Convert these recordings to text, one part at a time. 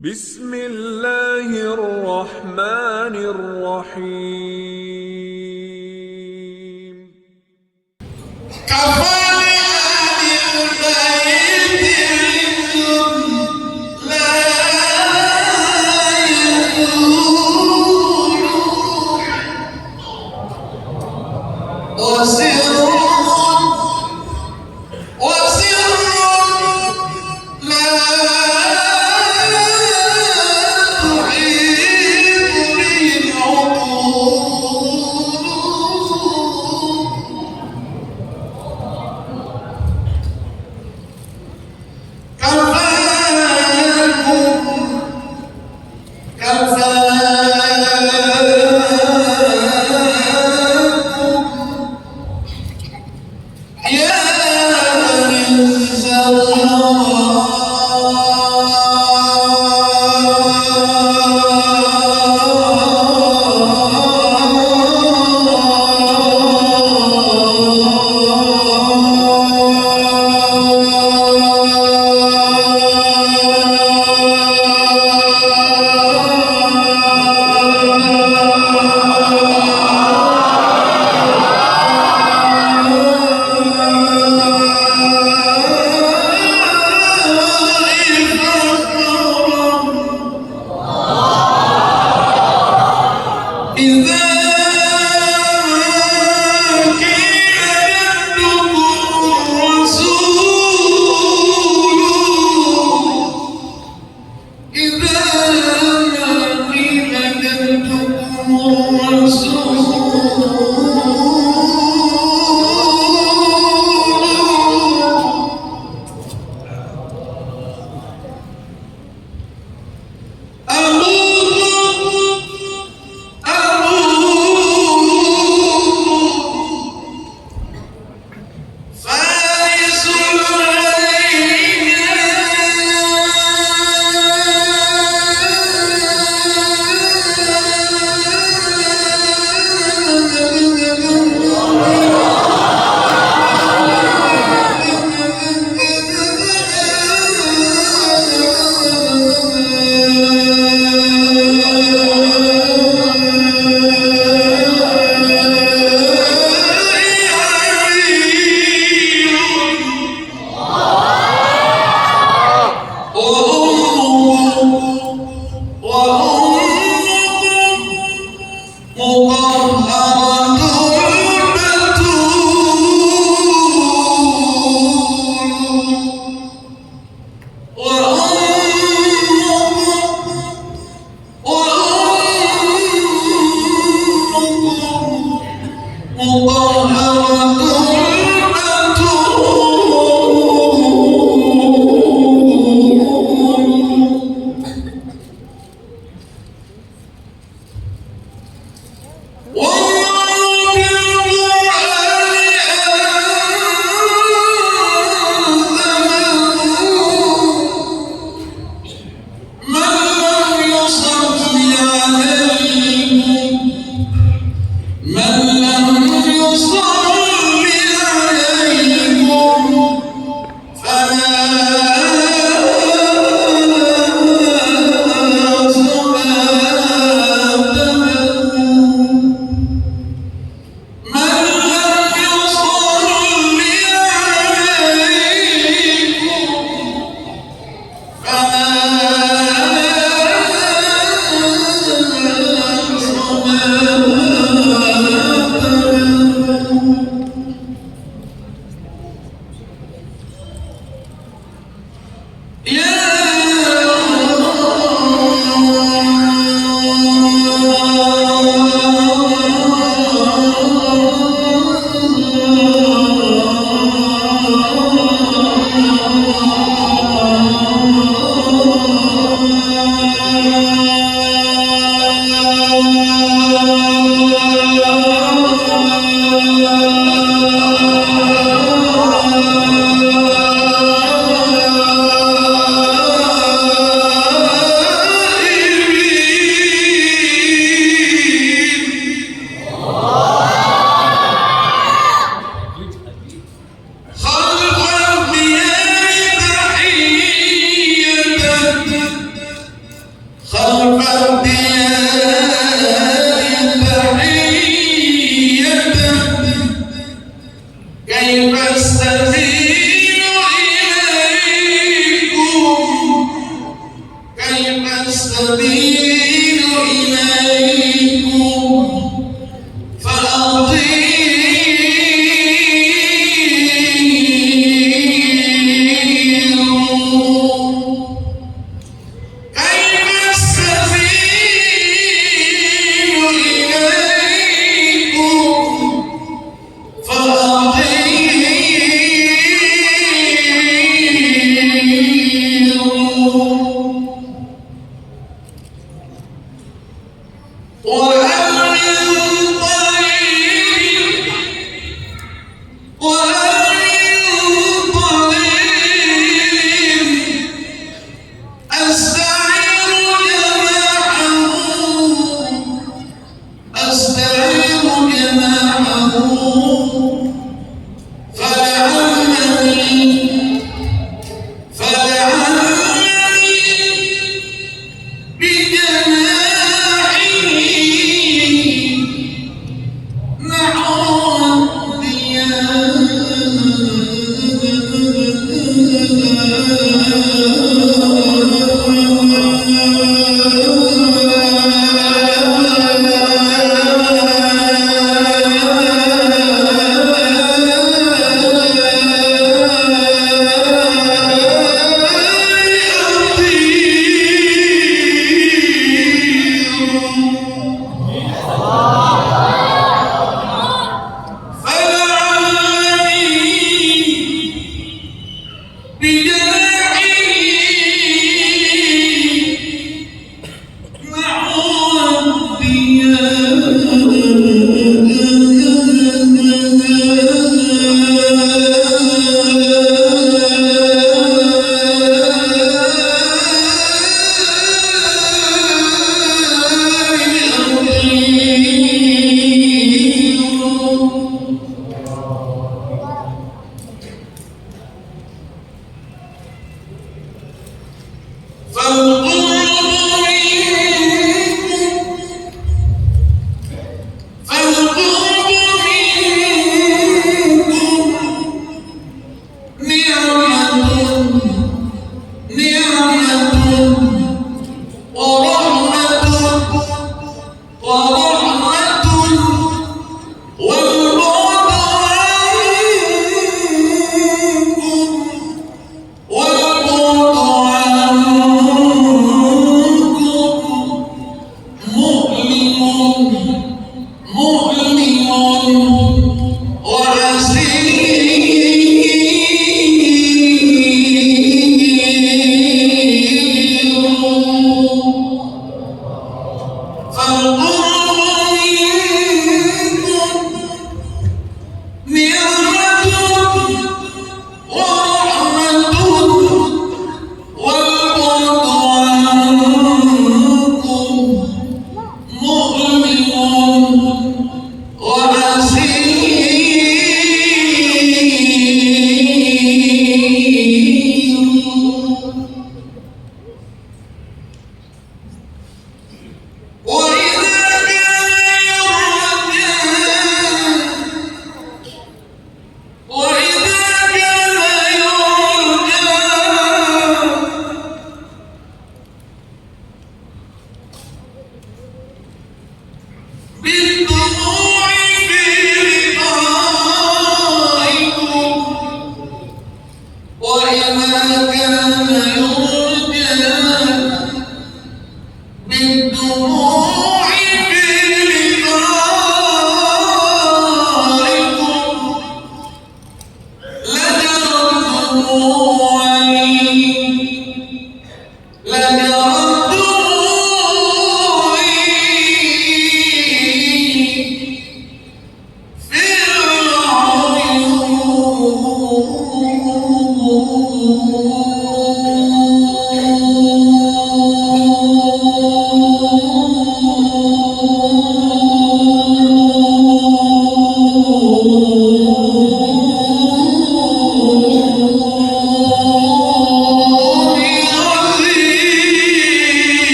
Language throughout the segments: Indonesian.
بسم الله الرحمن الرحيم. كفى بالبيت لا يقول وسر لا تحيط به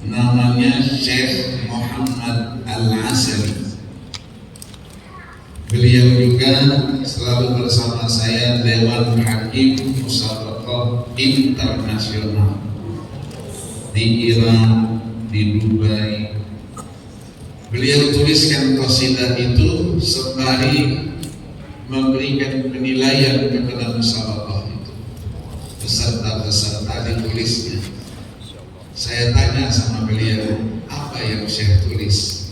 namanya Syekh Muhammad Al-Asari. Beliau juga selalu bersama saya Dewan Hakim Musabaqah Internasional di Iran, di Dubai. Beliau tuliskan qasidah itu sembari memberikan penilaian kepada musabaqah itu. Peserta-peserta ditulisnya. Saya tanya sama beliau, apa yang Syekh tulis?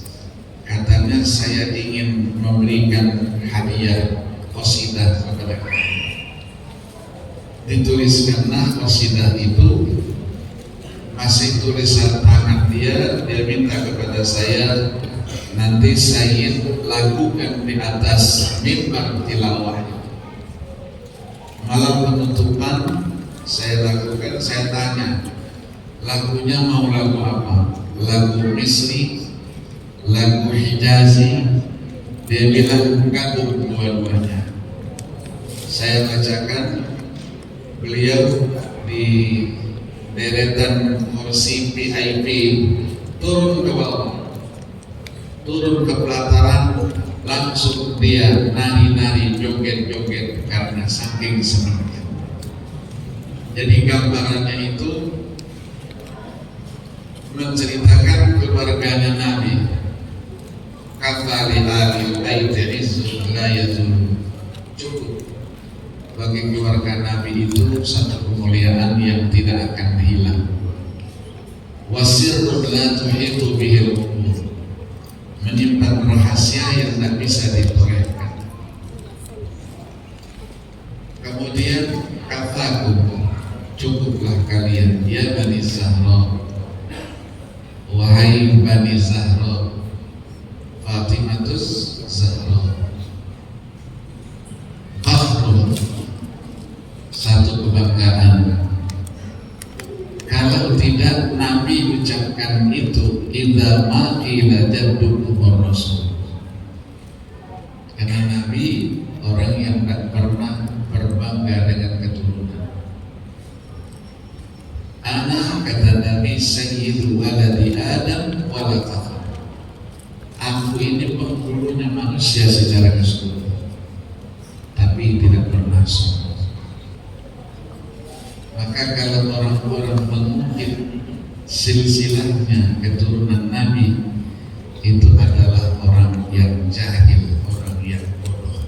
Katanya, saya ingin memberikan hadiah qasidah kepada kamu. Dituliskanlah qasidah itu, masih tulisan tangan dia minta kepada saya, nanti saya lakukan di atas mimbar tilawah. Malam penutupan saya lakukan, saya tanya, lagunya mau lagu apa? Lagu Misri, lagu Hijazi? Dia bilang gabung dua-duanya. Saya bacakan, beliau di deretan kursi VIP turun ke bawah, turun ke pelataran, langsung dia nari-nari, joget-joget karena saking senangnya. Jadi gambarannya itu menceritakan keluarganya Nabi. Kafali alil baiti izzun la yazul. Cukup bagi keluarga Nabi itu satu kemuliaan yang tidak akan hilang. Wasirrun la tuhitu bihil umur. Menyimpan rahasia yang tidak bisa ditorehkan. Kemudian kafakum, cukuplah kalian ya Bani Zahra, wahai Bani Zahra, Fatimatus Zahra, fakhrun, satu kebanggaan. Kalau tidak Nabi ucapkan itu, idza ma qila jaddukum Rasul. Karena Nabi orang yang tak pernah berbangga dengan keturunan. Ana, kata Nabi, sayyidu waladi Adam wala fakhr. Aku ini penghulunya manusia secara keseluruhan, tapi tidak pernah sombong. Maka kalau orang-orang mengungkit silsilahnya keturunan Nabi, itu adalah orang yang jahil, orang yang bodoh.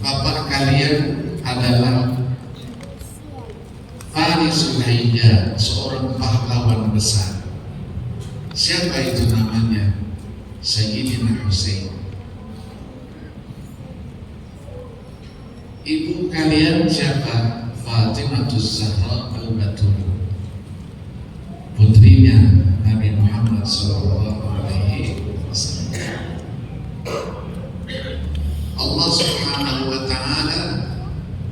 Bapak kalian adalah Farisul Hijaz, seorang pahlawan besar. Siapa itu namanya? Sayyidina Husain. Ibu kalian siapa? Fatimatus Zahra al-Batul, putrinya Nabi Muhammad SAW. Allah Subhanahu wa Ta'ala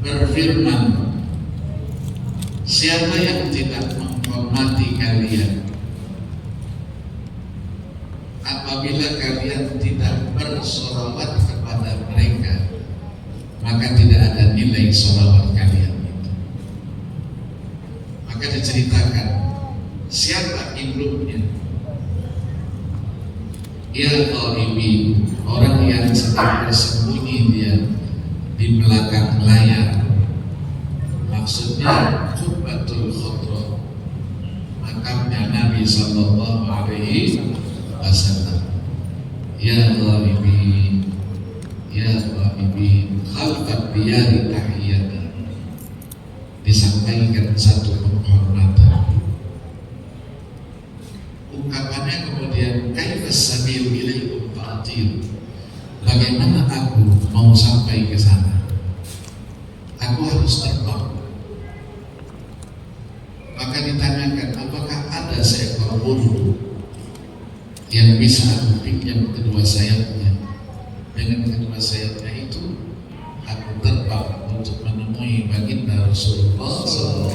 berfirman, siapa yang tidak menghormati kalian apabila kalian tidak bersolawat kepada mereka, maka tidak ada nilai solawat kalian itu. Maka diceritakan siapa induknya. Ya qaribi, orang yang sedang bersembunyi dia di belakang layar. Maksudnya Qurbatul Khudra, makamnya Nabi Sallallahu Alaihi Wasallam. Ya qaribi, ya qaribi, khalqat diyari tahiyatan. Disampaikan satu penghormatan. Ungkapannya kemudian, kaifas sabil ilaikum fa'atir. Bagaimana aku mau sampai ke sana? Aku harus terbang. Maka ditanyakan, apakah ada seekor burung yang bisa aku pinjam kedua sayapnya? Dengan kedua sayapnya itu aku terbang untuk menemui baginda Rasulullah SAW.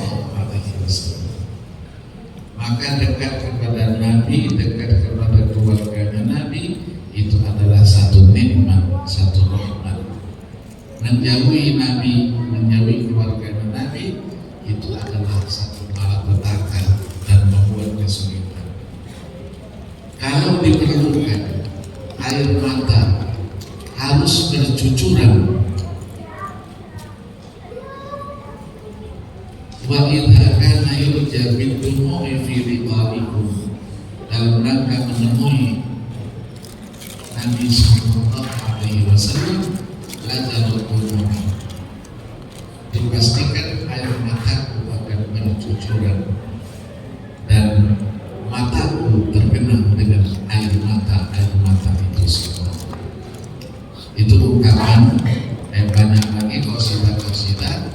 Maka dekat kepada Nabi, dekat kepada keluarganya Nabi, itu adalah satu nikmat, satu rahmat. Menjauhi Nabi, menjauhi keluarganya Nabi, itu adalah satu malapetaka. bercucuran. Wa idza kana yurja bid-dumu'i fi ridaikum, dalam rangka menemui Nabi Sallallahu Alaihi Wasallam, lajarul qulub, dipastikan air mataku akan bercucuran dan mataku tergenang dengan air mata itu semua. Itu ungkapan yang banyak lagi qasidah-qasidah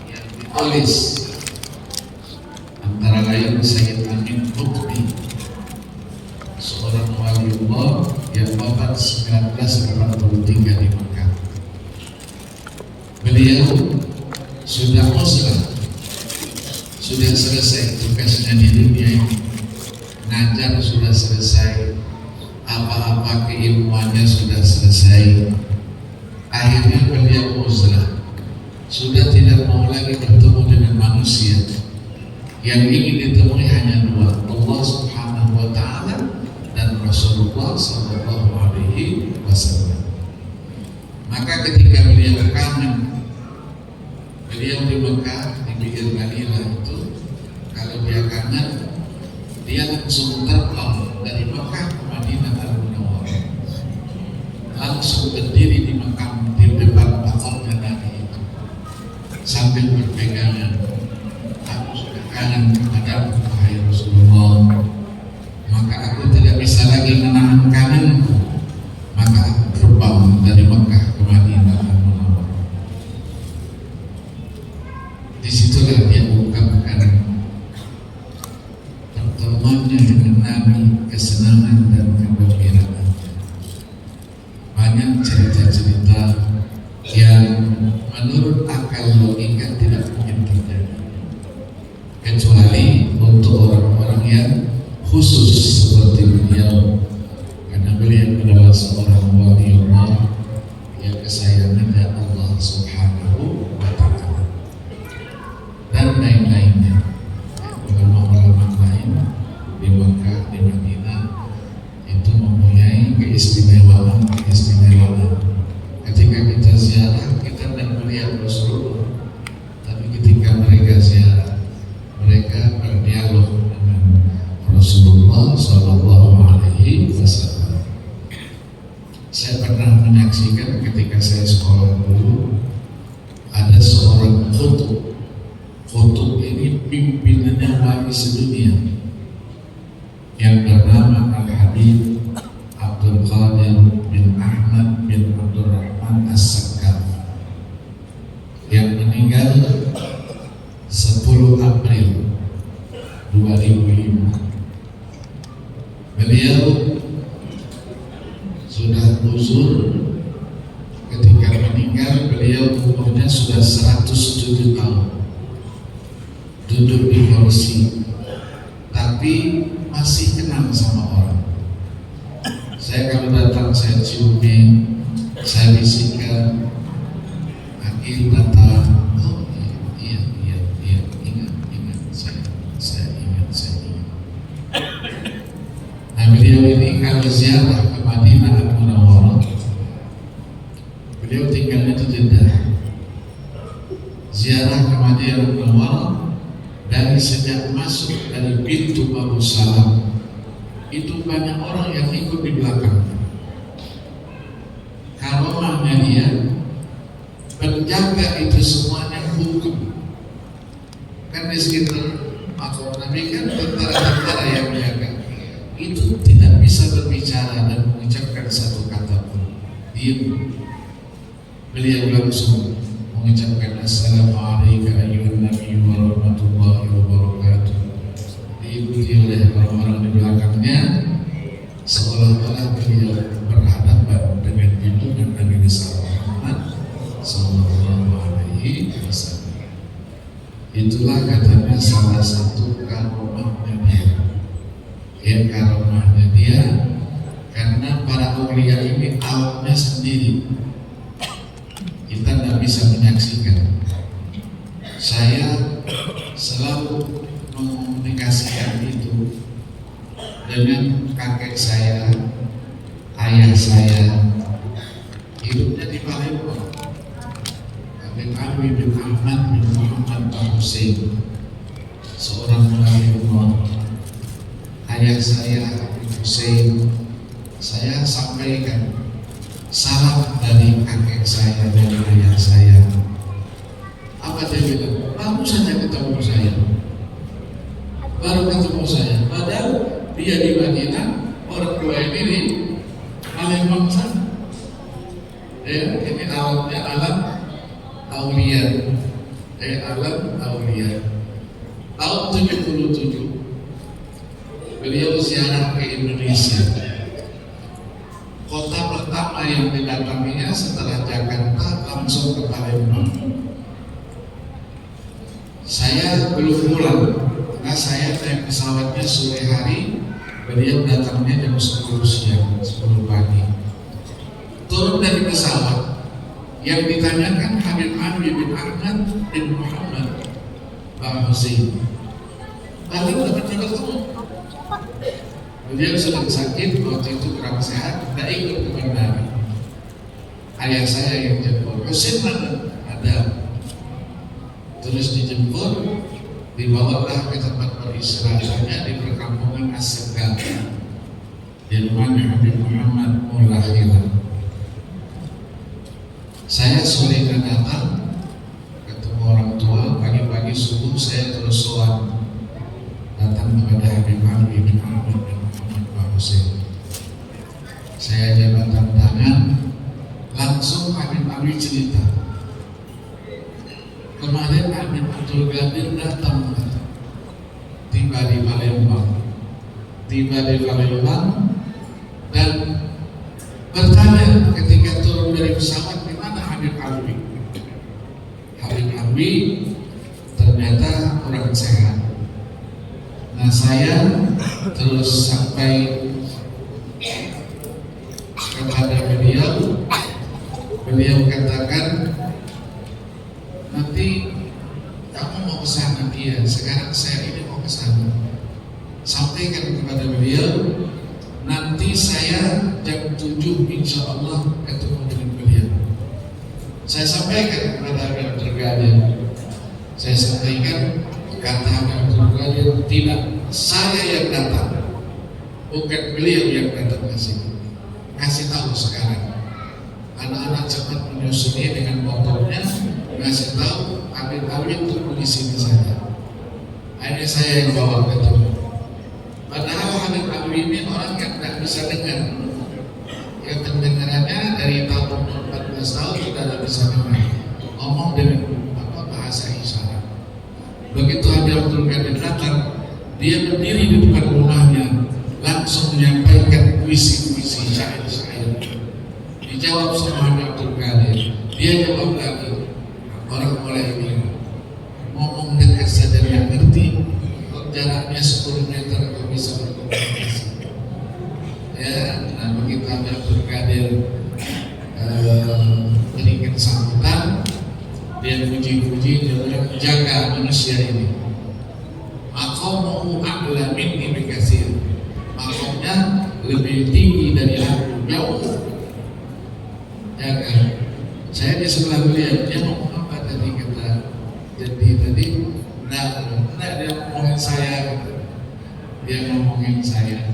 yang ditulis, antara lain Sayyid Amin Mukti, seorang waliullah yang wafat 1983 di Mekah. Beliau sudah muslim, sudah selesai tugasnya di dunia ini, ngajar sudah selesai, apa-apa keilmuannya sudah selesai. Akhirnya beliau muslim, sudah tidak mau lagi bertemu dengan manusia. Yang ingin ditemui hanya dua, Allah Subhanahu wa Ta'ala dan Rasulullah Sallallahu Alaihi Wasallam. Maka ketika beliau kangen, beliau di Mekah, di pinggir Madinah itu, kalau dia kangen, dia langsung terbang dari Mekah ke Madinah Al-Munawwarah, langsung berdiri di makam di depan makamnya Nabi itu, sambil berpegangan, aku sudah kangen kepadamu wahai Rasulullah, maka aku tidak bisa lagi menahan kangenku, maka aku terbang dari Mekah ke Madinah Al-Munawwarah. Disitulah dia ungkapkan pertemuannya dengan Nabi, kesenangan dan kegembiraan. Banyak cerita-cerita yang menurut akal logika tidak mungkin terjadi, kecuali untuk orang-orang yang khusus seperti beliau, karena beliau adalah seorang waliullah yang kesayangannya Allah Subhanahu wa Ta'ala, dan lain-lainnya. Ulama-ulama lain di Mekah, di Madinah itu mempunyai keistimewaan. Ketika kita ziarah, kita tidak melihat Rasulullah, tapi ketika mereka ziarah, mereka berdialog dengan Rasulullah Sallallahu Alaihi Wasallam. Saya pernah menyaksikan ketika saya sekolah dulu, ada seorang khutub. Khutub ini pimpinannya wali sedunia yang bernama Al-Habib Abdul Qadir bin Ahmad bin Abdul Rahman As-Sakkar, yang meninggal 10 April 2005. Beliau sudah uzur ketika meninggal. Beliau umurnya sudah 107 tahun, duduk di kursi, tapi masih kenal sama orang. Saya kalau datang, saya ciumin, saya bisikkan, Akil datang, oh iya, ingat, saya ingat. Nah, beliau ini kalau ziarah ke Madinah Al-Munawwarah, beliau tinggalnya di Jeddah. Ziarah ke Madinah Al-Munawwarah, dari sejak masuk dari pintu Babu Salam itu banyak orang yang ikut di belakang. Karomahnya dia, penjaga itu semuanya hukum. Kan di sekitar makam Nabi kan tentara-tentara yang menjaga. Itu tidak bisa berbicara dan mengucapkan satu kata pun. Diam. Beliau langsung mengucapkan Assalamualaikum ayyuhan nabi wa rahmatullahi wa barakatuh. Diikuti oleh orang-orang di belakangnya, seolah-olah beliau berhadapan dengan junjungan Nabi Muhammad Sallallahu Alaihi Wasallam. Itulah katanya salah satu karomahnya dia. Ya, karomahnya dia karena para aulia ini alamnya sendiri, kita tidak bisa menyaksikan. Saya selalu mengkomunikasikan itu dengan kakek saya, ayah saya, hidupnya di Palembang. Husain, seorang waliullah. Ayah saya Habib Husain, saya sampaikan salam dari kakek saya dan ayah saya. Apa dia bilang? Baru saja ketemu saya, padahal dia di Madinah, orang tua ini di Palembang sana. Ini alamnya alam Aulia, alam Aulia. Tahun 77 beliau ziarah ke Indonesia. Kota pertama yang didatanginya setelah Jakarta langsung ke Palembang. Saya belum pulang karena saya naik pesawatnya sore hari, beliau datangnya jam 10 siang, 10 pagi. Turun dari pesawat, yang ditanyakan Habib Ali bin Ahmad bin Muhammad Bang Husain. Lalu dapat ketemu. Beliau sedang sakit, waktu itu kurang sehat, tidak ikut ke bandara. Ayah saya yang jemput, Husain mana? Ada. Terus dijemput, dibawalah ke tempat beristirahatnya di perkampungan As-Segal, di rumahnya Habib Muhammad Mulahila. Saya sore datang, ketemu orang tua, pagi-pagi subuh saya terus sowan datang kepada Habib Ali bin Ahmad bin Muhammad Bang Husain. Saya jabatan tangan, langsung Habib Ali cerita. Kemarin Habib Abdul Qadir datang, tiba di Palembang, dan bertanya ketika turun dari pesawat, di mana Habib Ali? Habib Ali ternyata kurang sehat. Nah, saya terus sampai kepada beliau katakan, nanti kamu mau ke sana. Iya, sekarang saya ini mau ke sana. Sampaikan kepada beliau, nanti saya jam 7 insya Allah ketemu dengan beliau. Saya sampaikan kepada Habib Abdul Qadir, saya sampaikan, kata Habib Abdul Qadir, tidak, saya yang datang, bukan beliau yang datang ke sini. Kasih tahu sekarang, anak-anak cepat menyusunnya dengan motornya, kasih tahu Habib Ali tunggu di sini saja. Akhirnya saya yang bawa ketemu. Padahal Habib Ali ini orang yang tidak bisa dengar, yang pendengarannya dari tahun 14 tahun sudah tidak bisa dengar, ngomong dengan bahasa isyarat. Begitu Habib Abdul Qadir datang, dia berdiri di depan rumahnya, langsung menyampaikan puisi-puisi, syair-syair. Dijawab sama Habib Abdul Qadir, dia jawab lagi. Orang mulai bilang, ngomong dekat saja yang ngerti, jaraknya 10 meter kok bisa berkomunikasi. Ya, nah begitu Habib Abdul Qadir berikan sambutan, dia puji-puji, dia bilang, jaga manusia ini. Maqamuhu a'la minni bikasir. Maqamnya lebih tinggi dari aku, jauh. Jaga. Saya di sebelah beliau, dia ngomong apa tadi, kata jadi tadi, nah dia ngomongin saya, dia ngomongin saya.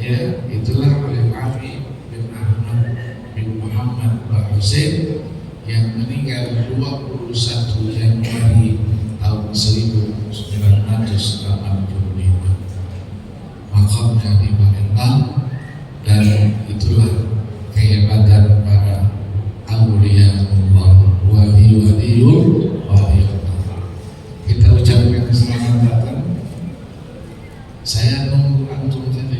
Ya, itulah Habib Ali bin Ahmad bin Muhammad Bang Husain yang meninggal 21 Januari tahun 1985. Makamnya di Palembang, dan itulah kehebatan para auliya Allah, wali-waliul Allah. Kita ucapkan selamat datang. Saya nunggu antum tadi.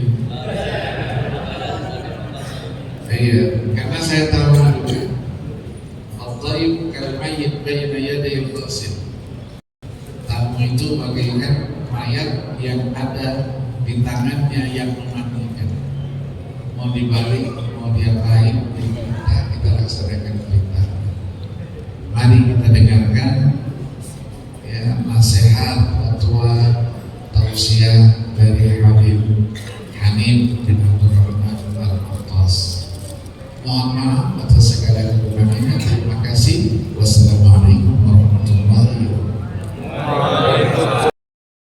Iya, karena saya tahu al-dhaif kal-mayyit baina yaday al-qasid. Tamu itu bagaikan mayat yang ada di tangannya yang memandikan. Mau dibalik, mau diapain, kita laksanakan perintah. Mari kita dengarkan ya nasihat, fatwa, tausiah dari Habib Hanif bin Abdurrahman Al-Attas. Mohon maaf atas segala kekurangannya. Terima kasih. Wassalamualaikum.